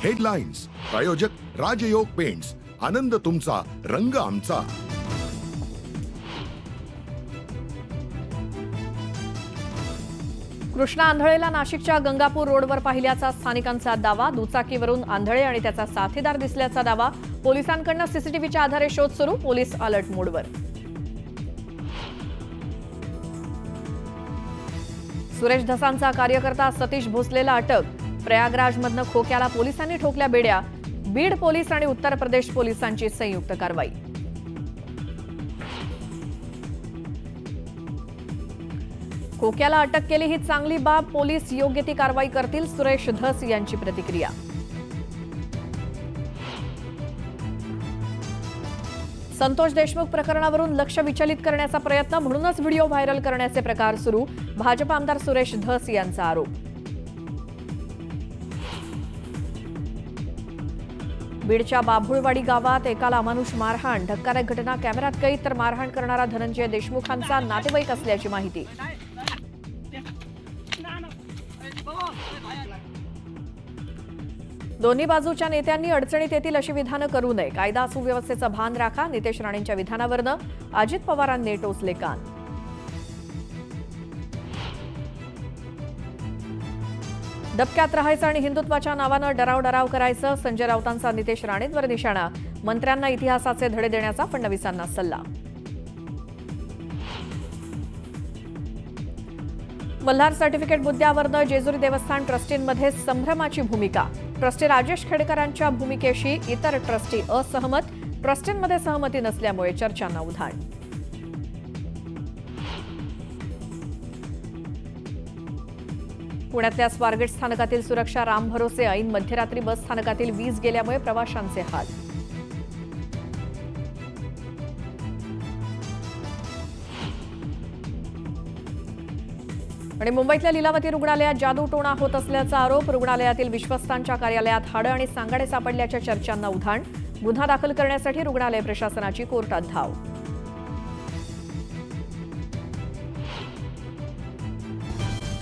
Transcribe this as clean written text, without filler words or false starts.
Headlines प्रायोजक राजयोग paints, आनंद तुमचा, रंग आमचा। कृष्णा आंधळेला नाशिकच्या गंगापूर रोडवर पाहिल्याचा स्थानिकांचा दावा। दुचाकीवरून आंधळे आणि त्याचा साथीदार दिसल्याचा दावा। पोलिसांकडून सीसीटीव्हीच्या आधारे शोध सुरू, पोलीस अलर्ट मोडवर। सुरेश धसांचा कार्यकर्ता सतीश भोसलेला अटक। प्रयागराजमधनं खोक्याला पोलिसांनी ठोकल्या बेड्या। बीड पोलीस आणि उत्तर प्रदेश पोलिसांची संयुक्त कारवाई। खोक्याला अटक केली ही चांगली बाब, पोलीस योग्य ती कारवाई करतील, सुरेश धस यांची प्रतिक्रिया। संतोष देशमुख प्रकरणावरून लक्ष विचलित करण्याचा प्रयत्न, म्हणूनच व्हिडिओ व्हायरल करण्याचे प्रकार सुरू, भाजप आमदार सुरेश धस यांचा आरोप। बीडच्या बाभुळवाडी गावात एकाला अमानुष मारहाण, धक्कादायक घटना, कॅमेऱ्यात कैद, तर मारहाण करणारा धनंजय देशमुखांचा नातेवाईक असल्याची माहिती। दोन्ही बाजूच्या नेत्यांनी अडचणीत येतील अशी विधानं करू नये, कायदा सुव्यवस्थेचं भान राखा, नितेश राणेंच्या विधानावरनं अजित पवारांनी टोचले कान। दबक्यात राहायचं आणि हिंदुत्वाच्या नावानं डराव करायचं, संजय राऊतांचा नितेश राणेंवर निशाणा, मंत्र्यांना इतिहासाचे धडे देण्याचा फडणवीसांना सल्ला। मल्हार सर्टिफिकेट मुद्द्यावरनं जेजुरी देवस्थान ट्रस्टींमध्ये संभ्रमाची भूमिका, ट्रस्टी राजेश खेडकरांच्या भूमिकेशी इतर ट्रस्टी असहमत, ट्रस्टींमध्ये सहमती नसल्यामुळे चर्चांना उधाण। पुण्यातल्या स्वारगेट स्थानकातील सुरक्षा रामभरोसे, ऐन मध्यरात्री बस स्थानकातील वीज गेल्यामुळे प्रवाशांचे हाल। आणि मुंबईतल्या लीलावती रुग्णालयात जादूटोणा होत असल्याचा आरोप, रुग्णालयातील विश्वस्तांच्या कार्यालयात हाडं आणि सांगाडे सापडल्याच्या चर्चांना उधाण, गुन्हा दाखल करण्यासाठी रुग्णालय प्रशासनाची कोर्टात धाव।